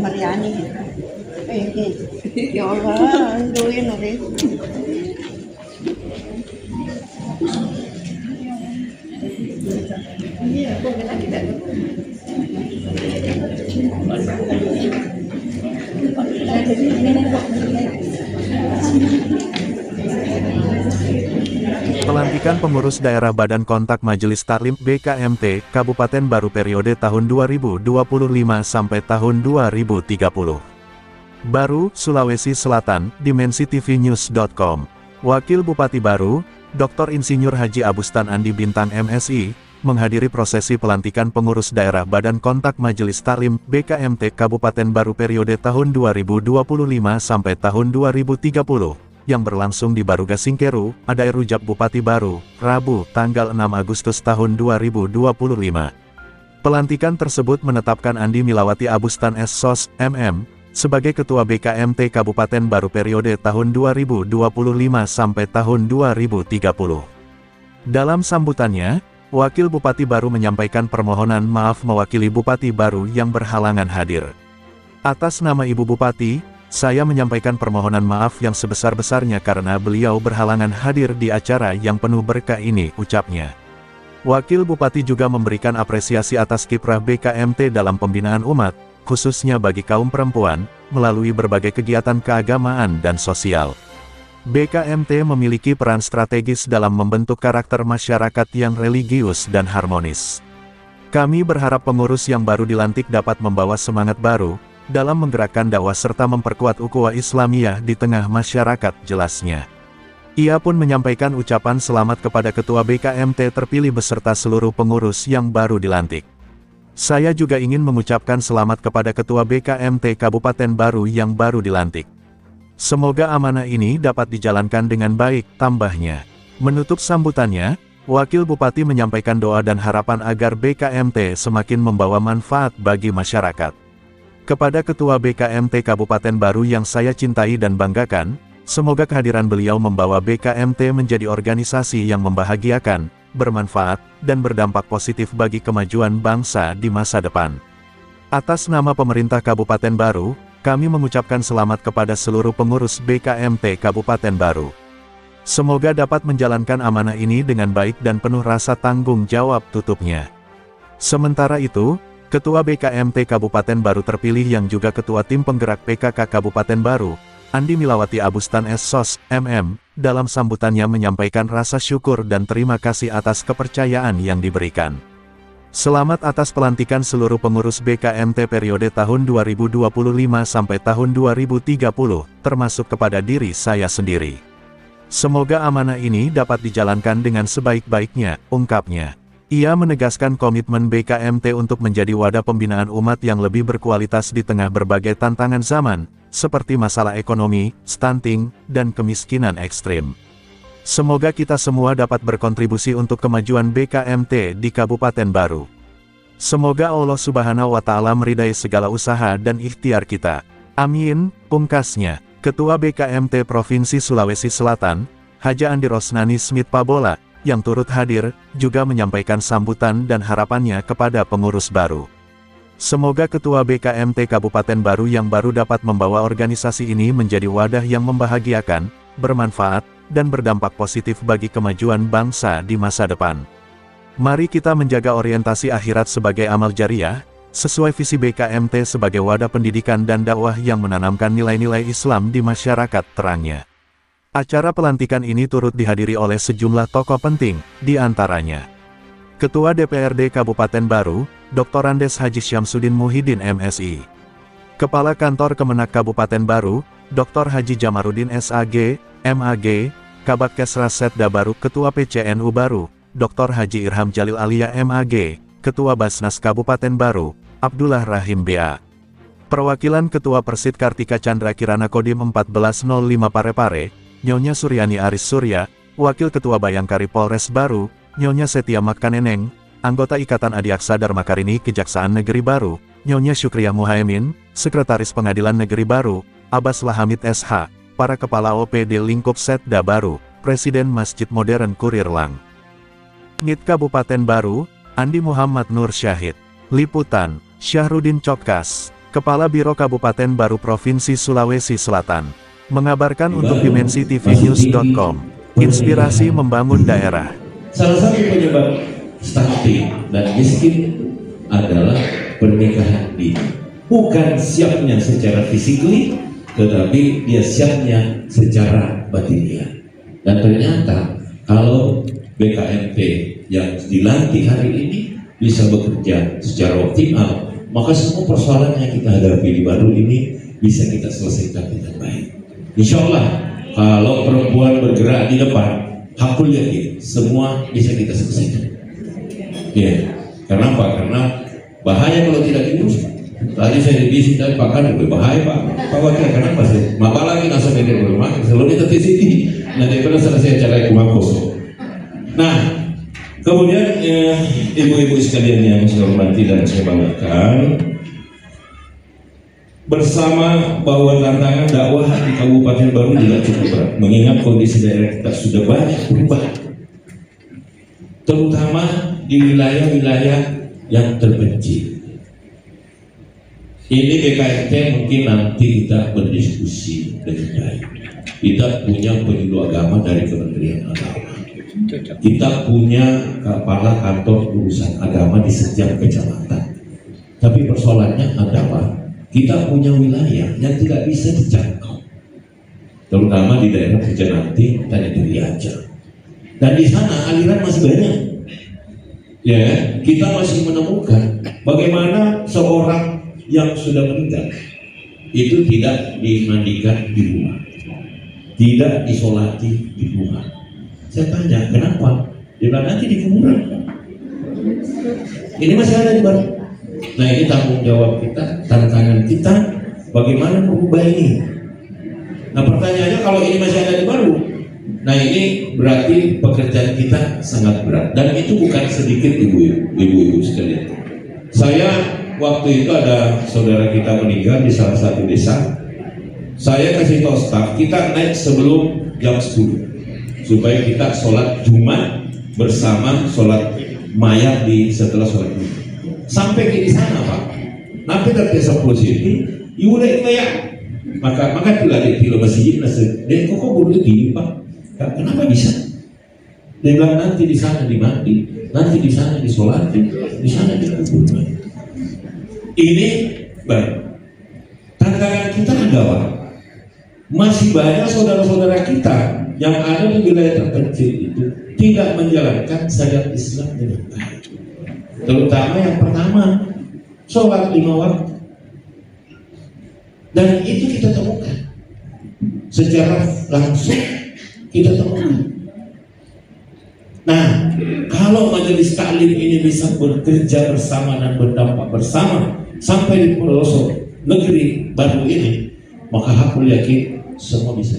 Mariani. Ya Allah, doyan ulit. Pelantikan pengurus daerah Badan Kontak Majelis Taklim BKMT Kabupaten Baru periode tahun 2025 sampai tahun 2030. Baru, Sulawesi Selatan, dimensitv-news.com. Wakil Bupati Baru, Dr. Insinyur Haji Abustan Andi Bintang MSI, menghadiri prosesi pelantikan pengurus daerah Badan Kontak Majelis Taklim BKMT Kabupaten Baru periode tahun 2025 sampai tahun 2030. Yang berlangsung di Baruga Singkeru, Adae Rujak Bupati Baru, Rabu, tanggal 6 Agustus tahun 2025. Pelantikan tersebut menetapkan Andi Milawati Abustan S.Sos, MM, sebagai Ketua BKMT Kabupaten Baru periode tahun 2025 sampai tahun 2030. Dalam sambutannya, Wakil Bupati Baru menyampaikan permohonan maaf mewakili Bupati Baru yang berhalangan hadir. Atas nama Ibu Bupati, saya menyampaikan permohonan maaf yang sebesar-besarnya karena beliau berhalangan hadir di acara yang penuh berkah ini, ucapnya. Wakil Bupati juga memberikan apresiasi atas kiprah BKMT dalam pembinaan umat, khususnya bagi kaum perempuan, melalui berbagai kegiatan keagamaan dan sosial. BKMT memiliki peran strategis dalam membentuk karakter masyarakat yang religius dan harmonis. Kami berharap pengurus yang baru dilantik dapat membawa semangat baru, dalam menggerakkan dakwah serta memperkuat ukhuwah Islamiyah di tengah masyarakat, jelasnya. Ia pun menyampaikan ucapan selamat kepada Ketua BKMT terpilih beserta seluruh pengurus yang baru dilantik. Saya juga ingin mengucapkan selamat kepada Ketua BKMT Kabupaten Baru yang baru dilantik. Semoga amanah ini dapat dijalankan dengan baik, tambahnya. Menutup sambutannya, Wakil Bupati menyampaikan doa dan harapan agar BKMT semakin membawa manfaat bagi masyarakat. Kepada Ketua BKMT Kabupaten Baru yang saya cintai dan banggakan, semoga kehadiran beliau membawa BKMT menjadi organisasi yang membahagiakan, bermanfaat, dan berdampak positif bagi kemajuan bangsa di masa depan. Atas nama pemerintah Kabupaten Baru, kami mengucapkan selamat kepada seluruh pengurus BKMT Kabupaten Baru. Semoga dapat menjalankan amanah ini dengan baik dan penuh rasa tanggung jawab, tutupnya. Sementara itu, Ketua BKMT Kabupaten Baru terpilih yang juga Ketua Tim Penggerak PKK Kabupaten Baru, Andi Milawati Abustan S.Sos, MM, dalam sambutannya menyampaikan rasa syukur dan terima kasih atas kepercayaan yang diberikan. Selamat atas pelantikan seluruh pengurus BKMT periode tahun 2025 sampai tahun 2030, termasuk kepada diri saya sendiri. Semoga amanah ini dapat dijalankan dengan sebaik-baiknya, ungkapnya. Ia menegaskan komitmen BKMT untuk menjadi wadah pembinaan umat yang lebih berkualitas di tengah berbagai tantangan zaman, seperti masalah ekonomi, stunting, dan kemiskinan ekstrim. Semoga kita semua dapat berkontribusi untuk kemajuan BKMT di Kabupaten Baru. Semoga Allah Subhanahu wa Ta'ala meridai segala usaha dan ikhtiar kita. Amin, pungkasnya. Ketua BKMT Provinsi Sulawesi Selatan, Haja Andi Rosnani Smith Pabola, yang turut hadir, juga menyampaikan sambutan dan harapannya kepada pengurus baru. Semoga Ketua BKMT Kabupaten Baru yang baru dapat membawa organisasi ini menjadi wadah yang membahagiakan, bermanfaat, dan berdampak positif bagi kemajuan bangsa di masa depan. Mari kita menjaga orientasi akhirat sebagai amal jariah, sesuai visi BKMT sebagai wadah pendidikan dan dakwah yang menanamkan nilai-nilai Islam di masyarakat, terangnya. Acara pelantikan ini turut dihadiri oleh sejumlah tokoh penting, di antaranya Ketua DPRD Kabupaten Baru, Dr. Andes Haji Syamsuddin Muhyiddin MSI. Kepala Kantor Kemenak Kabupaten Baru, Dr. Haji Jamarudin SAG, MAG, Kabak Kesras Setda Baru, Ketua PCNU Baru, Dr. Haji Irham Jalil Alia MAG, Ketua Basnas Kabupaten Baru, Abdullah Rahim BA. Perwakilan Ketua Persid Kartika Chandra Kirana Kodim 1405 Parepare, Nyonya Suryani Aris Surya, Wakil Ketua Bayangkari Polres Baru, Nyonya Setia Makaneneng, Anggota Ikatan Adiaksa Dharma Karini Kejaksaan Negeri Baru, Nyonya Syukriya Muhaimin, Sekretaris Pengadilan Negeri Baru, Abbas Lahamid SH, para Kepala OPD Lingkup Setda Baru, Presiden Masjid Modern Kurirlang. NIT Kabupaten Baru, Andi Muhammad Nur Syahid. Liputan, Syahrudin Cokkas, Kepala Biro Kabupaten Baru Provinsi Sulawesi Selatan, mengabarkan untuk dimensitv-news.com, inspirasi membangun daerah. Salah satu penyebab stunting dan miskin adalah pernikahan dini. Bukan siapnya secara fisikly, tetapi dia siapnya secara batiniah. Dan ternyata kalau BKMT yang dilantik hari ini bisa bekerja secara optimal, maka semua persoalan yang kita hadapi di Baru ini bisa kita selesaikan dengan baik. Insya Allah, kalau perempuan bergerak di depan, hakul yakin semua bisa kita selesaikan. Ya, karena apa? Karena bahaya kalau tidak diurus. Tadi saya divisi dan Pak Kan bahaya Pak Wakil, kenapa sih? Maka lagi nasa media berumah, selalu kita di sini. Nah, daripada selesai acara kumakos. Nah, kemudian ibu-ibu sekalian yang saya hormati dan saya banggakan, bersama bahwa tantangan dakwah di Kabupaten Baru juga cukup berat, mengingat kondisi daerah kita sudah banyak berubah, terutama di wilayah-wilayah yang terpencil. Ini BKMT mungkin nanti kita berdiskusi dengan baik. Kita punya penyuluh agama dari Kementerian Agama. Kita punya kepala kantor urusan agama di setiap kecamatan. Tapi persoalannya adalah kita punya wilayah yang tidak bisa dijangkau, terutama di daerah Pejananti dan Iriaja. Dan di sana aliran masih banyak. Ya, kita masih menemukan bagaimana seorang yang sudah meninggal itu tidak dimandikan di rumah, tidak disolati di rumah. Saya tanya, kenapa? Dia bilang nanti di kuburan. Ini masih ada di Baru. Nah, ini tanggung jawab kita, tantangan kita, bagaimana merubah ini. Nah, pertanyaannya kalau ini masih ada di Baru, nah ini berarti pekerjaan kita sangat berat. Dan itu bukan sedikit ibu-ibu sekalian. Saya waktu itu ada saudara kita meninggal di salah satu desa. Saya kasih tahu staf, kita naik sebelum jam 10 supaya kita sholat Jumat bersama sholat mayat di setelah sholat Jumat. Sampai di sana Pak, nanti dari desa posisi, ibu naik kayak maka itulah di film masjid nasi. Dan kok buru di Pak, kenapa bisa? Dia bilang nanti di sana dimandi, nanti di sana disolati, di sana dikubur. Ini baik. Tantangan kita adalah masih banyak saudara-saudara kita yang ada di wilayah terpencil itu tidak menjalankan syariat Islam dengan baik. Terutama yang pertama, sholat 5 waktu. Dan itu kita temukan secara langsung kita temukan. Nah, kalau majelis taklim ini bisa bekerja bersama dan berdampak bersama sampai di pelosok negeri Baru ini, maka aku yakin semua bisa.